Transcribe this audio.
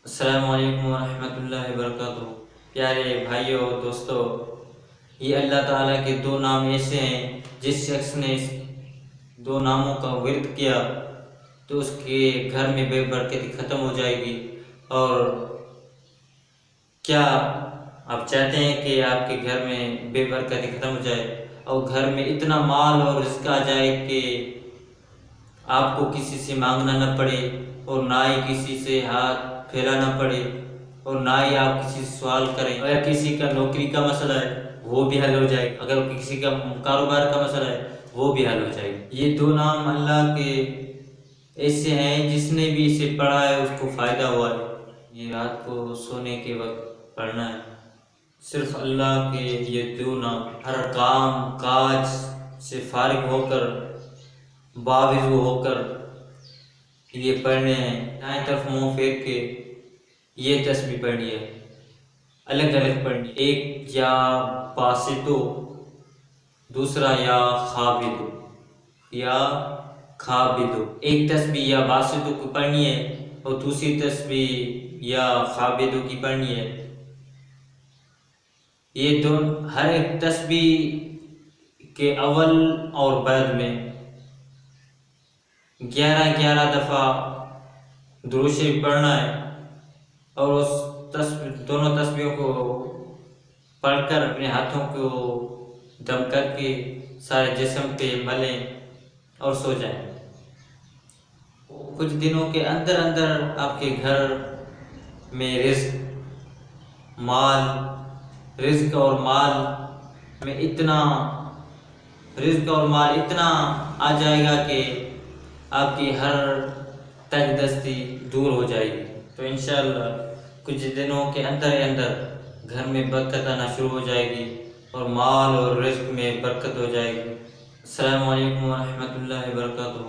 السلام علیکم ورحمۃ اللہ وبرکاتہ۔ پیارے بھائیوں اور دوستوں، یہ اللہ تعالیٰ کے دو نام ایسے ہیں جس شخص نے اس دو ناموں کا ورد کیا تو اس کے گھر میں بے برکتی ختم ہو جائے گی۔ اور کیا آپ چاہتے ہیں کہ آپ کے گھر میں بے برکتی ختم ہو جائے اور گھر میں اتنا مال اور رزق آ جائے کہ آپ کو کسی سے مانگنا نہ پڑے اور نہ ہی کسی سے ہاتھ پھیلانا پڑے اور نہ ہی آپ کسی سے سوال کریں؟ اگر کسی کا نوکری کا مسئلہ ہے وہ بھی حل ہو جائے گا، اگر کسی کا کاروبار کا مسئلہ ہے وہ بھی حل ہو جائے گا۔ یہ دو نام اللہ کے ایسے ہیں جس نے بھی اسے پڑھا ہے اس کو فائدہ ہوا ہے۔ یہ رات کو سونے کے وقت پڑھنا ہے۔ صرف اللہ کے یہ دو نام ہر کام کاج سے فارغ ہو کر باوضو ہو کر یہ پڑھنے ہیں۔ دائیں طرف منہ پھیر کے یہ تسبیح پڑھنی ہے، الگ الگ پڑھنی ہے۔ ایک یا باسطو، دوسرا یا خابدو، یا خابدو۔ ایک تسبیح یا باسطو کی پڑھنی ہے اور دوسری تسبیح یا خابدو کی پڑھنی ہے۔ یہ دونوں ہر ایک تسبیح کے اول اور بعد میں 11 دفعہ درود شریف پڑھنا ہے اور اس دونوں تسبیحوں کو پڑھ کر اپنے ہاتھوں کو دم کر کے سارے جسم پہ ملیں اور سو جائیں۔ کچھ دنوں کے اندر اندر آپ کے گھر میں رزق اور مال اتنا آ جائے گا کہ آپ کی ہر تنگ دستی دور ہو جائے گی۔ تو انشاءاللہ کچھ دنوں کے اندر گھر میں برکت آنا شروع ہو جائے گی اور مال اور رزق میں برکت ہو جائے گی۔ السلام علیکم ورحمۃ اللہ وبرکاتہ۔